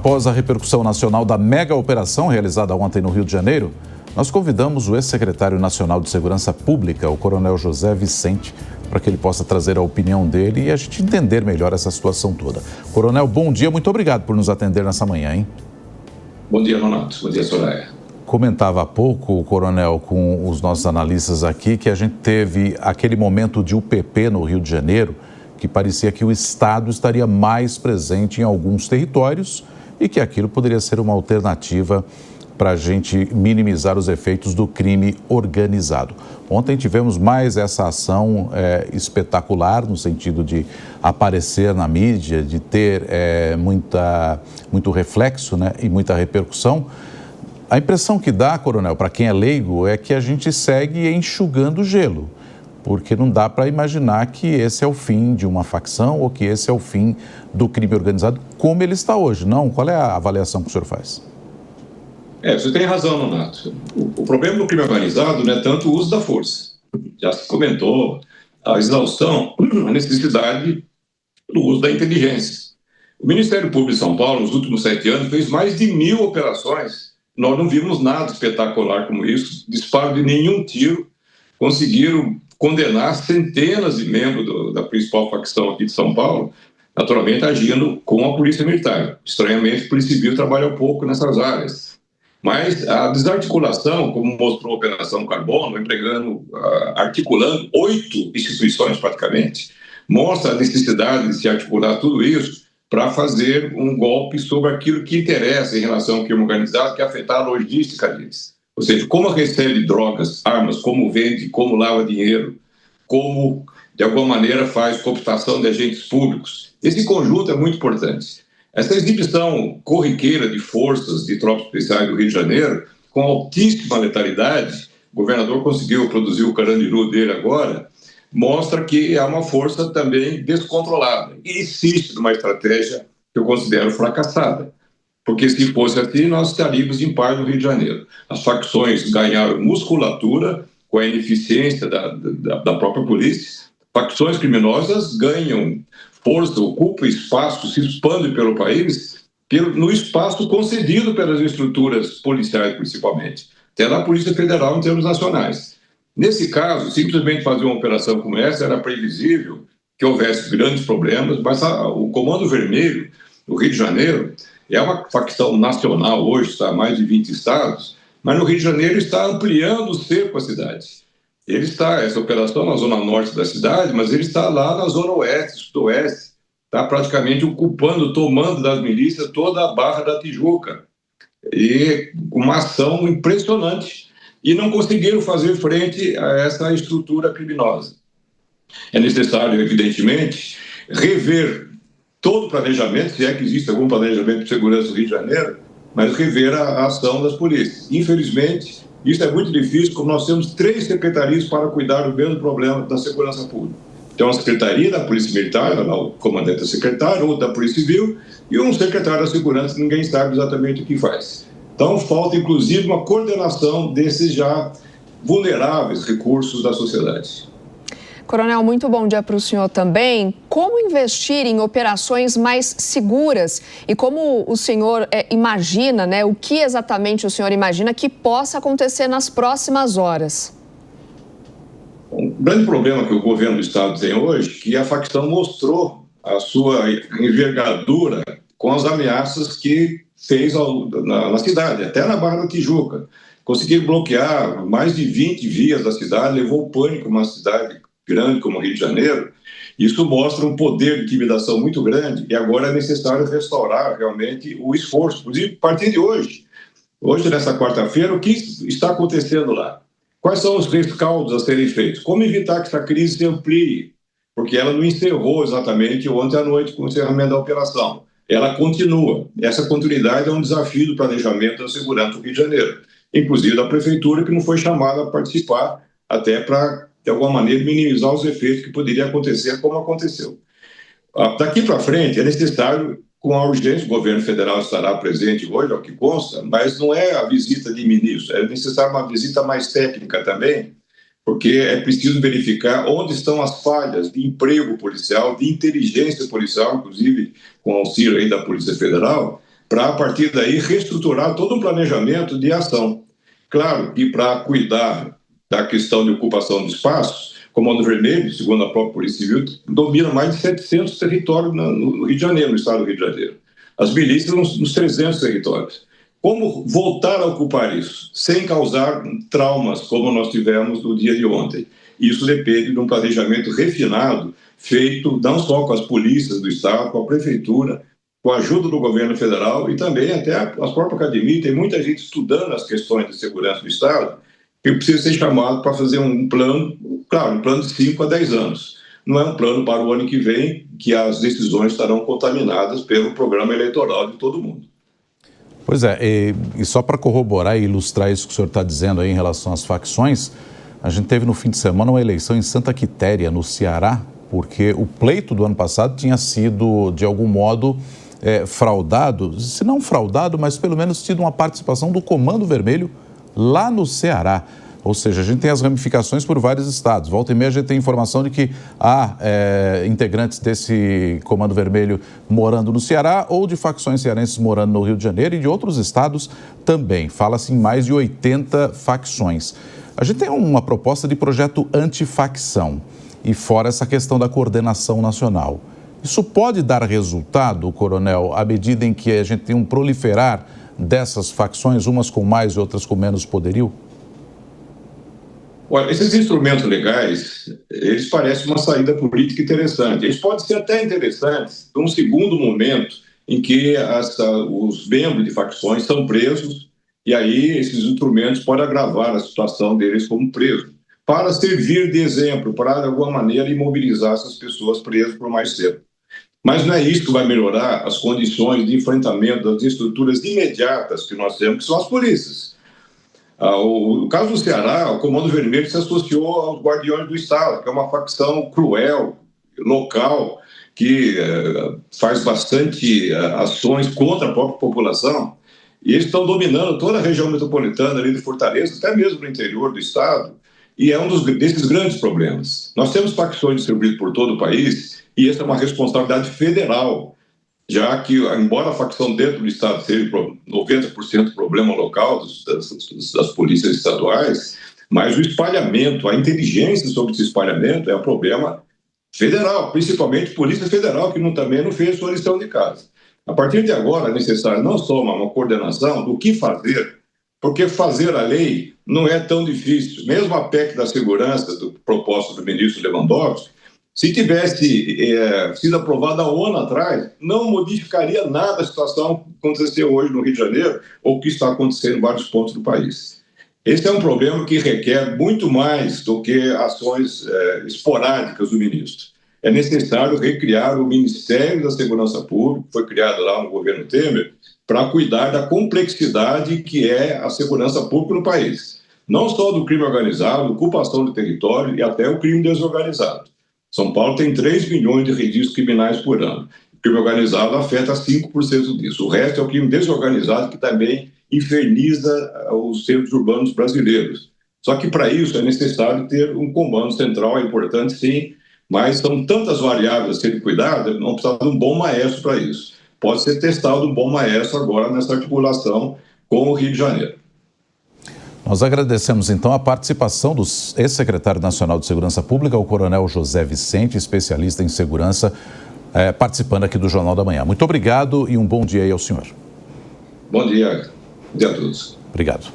Após a repercussão nacional da mega operação realizada ontem no Rio de Janeiro, nós convidamos o ex-secretário nacional de Segurança Pública, o coronel José Vicente, para que ele possa trazer a opinião dele e a gente entender melhor essa situação toda. Coronel, bom dia, muito obrigado por nos atender nessa manhã, hein? Bom dia, Nonato. Bom dia, Soraya. Comentava há pouco, coronel, com os nossos analistas aqui, que a gente teve aquele momento de UPP no Rio de Janeiro, que parecia que o Estado estaria mais presente em alguns territórios e que aquilo poderia ser uma alternativa para a gente minimizar os efeitos do crime organizado. Ontem tivemos mais essa ação espetacular, no sentido de aparecer na mídia, de ter muito reflexo, né, e muita repercussão. A impressão que dá, coronel, para quem é leigo, é que a gente segue enxugando gelo, porque não dá para imaginar que esse é o fim de uma facção ou que esse é o fim do crime organizado como ele está hoje. Não? Qual é a avaliação que o senhor faz? Você tem razão, Nonato. O problema do crime organizado não é tanto o uso da força. Já se comentou a exaustão, a necessidade do uso da inteligência. O Ministério Público de São Paulo, nos últimos 7 anos, fez mais de 1.000 operações. Nós não vimos nada espetacular como isso, disparo de nenhum tiro. Conseguiram condenar centenas de membros da principal facção aqui de São Paulo, naturalmente agindo com a Polícia Militar. Estranhamente, a Polícia Civil trabalha pouco nessas áreas. Mas a desarticulação, como mostrou a Operação Carbono, articulando 8 instituições praticamente, mostra a necessidade de se articular tudo isso para fazer um golpe sobre aquilo que interessa em relação ao crime organizado, que é afetar a logística deles. Ou seja, como recebe drogas, armas, como vende, como lava dinheiro, como, de alguma maneira, faz cooptação de agentes públicos. Esse conjunto é muito importante. Essa exibição corriqueira de forças de tropas especiais do Rio de Janeiro, com altíssima letalidade, o governador conseguiu produzir o Carandiru dele agora, mostra que é uma força também descontrolada e insiste numa estratégia que eu considero fracassada. Porque se fosse assim, nós estaríamos em paz no Rio de Janeiro. As facções ganharam musculatura com a ineficiência da própria polícia. Facções criminosas ganham força, ocupam espaço, se expandem pelo país, no espaço concedido pelas estruturas policiais, principalmente, até da Polícia Federal em termos nacionais. Nesse caso, simplesmente fazer uma operação como essa era previsível que houvesse grandes problemas, mas o Comando Vermelho, no Rio de Janeiro, é uma facção nacional hoje, está em mais de 20 estados, mas no Rio de Janeiro está ampliando o cerco à cidade. Ele está, essa operação na zona norte da cidade, mas ele está lá na zona oeste, sudoeste, está praticamente ocupando, tomando das milícias toda a Barra da Tijuca. E uma ação impressionante. E não conseguiram fazer frente a essa estrutura criminosa. É necessário, evidentemente, rever todo o planejamento, se é que existe algum planejamento de segurança do Rio de Janeiro, mas rever a ação das polícias. Infelizmente, isso é muito difícil, porque nós temos 3 secretarias para cuidar do mesmo problema da segurança pública. Tem uma secretaria da Polícia Militar, o comandante da secretária, outra da Polícia Civil, e um secretário da Segurança que ninguém sabe exatamente o que faz. Então, falta, inclusive, uma coordenação desses já vulneráveis recursos da sociedade. Coronel, muito bom dia para o senhor também. Como investir em operações mais seguras? E como o senhor imagina, né? O que exatamente o senhor imagina que possa acontecer nas próximas horas? O grande problema que o governo do Estado tem hoje é que a facção mostrou a sua envergadura com as ameaças que fez na cidade, até na Barra da Tijuca. Conseguiram bloquear mais de 20 vias da cidade, levou pânico uma cidade grande como o Rio de Janeiro. Isso mostra um poder de intimidação muito grande e agora é necessário restaurar realmente o esforço. Inclusive, a partir de hoje, nessa quarta-feira, o que está acontecendo lá? Quais são os rescaldos a serem feitos? Como evitar que essa crise se amplie? Porque ela não encerrou exatamente ontem à noite com o encerramento da operação. Ela continua. Essa continuidade é um desafio do planejamento da segurança do Rio de Janeiro, inclusive da prefeitura, que não foi chamada a participar até para, de alguma maneira, minimizar os efeitos que poderiam acontecer como aconteceu. Daqui para frente é necessário, com a urgência, o governo federal estará presente hoje, ao que consta, mas não é a visita de ministro, é necessário uma visita mais técnica também, porque é preciso verificar onde estão as falhas de emprego policial, de inteligência policial, inclusive com auxílio aí da Polícia Federal, para, a partir daí, reestruturar todo um planejamento de ação. Claro que para cuidar da questão de ocupação de espaços, o Comando Vermelho, segundo a própria Polícia Civil, domina mais de 700 territórios no Rio de Janeiro, no estado do Rio de Janeiro. As milícias nos 300 territórios. Como voltar a ocupar isso, sem causar traumas como nós tivemos no dia de ontem? Isso depende de um planejamento refinado, feito não só com as polícias do estado, com a prefeitura, com a ajuda do governo federal e também até a própria academia. Tem muita gente estudando as questões de segurança do estado que precisa ser chamado para fazer um plano, claro, um plano de 5 a 10 anos. Não é um plano para o ano que vem, que as decisões estarão contaminadas pelo programa eleitoral de todo mundo. Pois é, e só para corroborar e ilustrar isso que o senhor está dizendo aí em relação às facções, a gente teve no fim de semana uma eleição em Santa Quitéria, no Ceará, porque o pleito do ano passado tinha sido, de algum modo, fraudado, se não fraudado, mas pelo menos tido uma participação do Comando Vermelho lá no Ceará. Ou seja, a gente tem as ramificações por vários estados. Volta e meia a gente tem informação de que há integrantes desse Comando Vermelho morando no Ceará ou de facções cearenses morando no Rio de Janeiro e de outros estados também. Fala-se em mais de 80 facções. A gente tem uma proposta de projeto antifacção e fora essa questão da coordenação nacional. Isso pode dar resultado, coronel, à medida em que a gente tem um proliferar dessas facções, umas com mais e outras com menos poderio? Olha, esses instrumentos legais, eles parecem uma saída política interessante. Eles podem ser até interessantes num segundo momento em que os membros de facções são presos e aí esses instrumentos podem agravar a situação deles como presos, para servir de exemplo, para de alguma maneira imobilizar essas pessoas presas por mais tempo. Mas não é isso que vai melhorar as condições de enfrentamento das estruturas imediatas que nós temos, que são as polícias. No caso do Ceará, o Comando Vermelho se associou aos Guardiões do Estado, que é uma facção cruel, local, que faz bastante ações contra a própria população, e eles estão dominando toda a região metropolitana ali de Fortaleza, até mesmo no interior do Estado, e é um desses grandes problemas. Nós temos facções distribuídas por todo o país, e essa é uma responsabilidade federal, já que, embora a facção dentro do Estado seja 90% problema local das polícias estaduais, mas o espalhamento, a inteligência sobre esse espalhamento é um problema federal, principalmente Polícia Federal, que também não fez sua lição de casa. A partir de agora é necessário não só uma coordenação do que fazer, porque fazer a lei não é tão difícil. Mesmo a PEC da segurança, do proposta do ministro Lewandowski, se tivesse sido aprovada há um ano atrás, não modificaria nada a situação que aconteceu hoje no Rio de Janeiro ou que está acontecendo em vários pontos do país. Esse é um problema que requer muito mais do que ações esporádicas do ministro. É necessário recriar o Ministério da Segurança Pública, que foi criado lá no governo Temer, para cuidar da complexidade que é a segurança pública no país. Não só do crime organizado, ocupação de território e até o crime desorganizado. São Paulo tem 3 milhões de registros criminais por ano. O crime organizado afeta 5% disso. O resto é o crime desorganizado, que também inferniza os centros urbanos brasileiros. Só que para isso é necessário ter um comando central, é importante sim, mas são tantas variáveis a serem cuidadas, não precisa de um bom maestro para isso. Pode ser testado um bom maestro agora nessa articulação com o Rio de Janeiro. Nós agradecemos, então, a participação do ex-secretário nacional de Segurança Pública, o coronel José Vicente, especialista em segurança, participando aqui do Jornal da Manhã. Muito obrigado e um bom dia aí ao senhor. Bom dia. Bom dia a todos. Obrigado.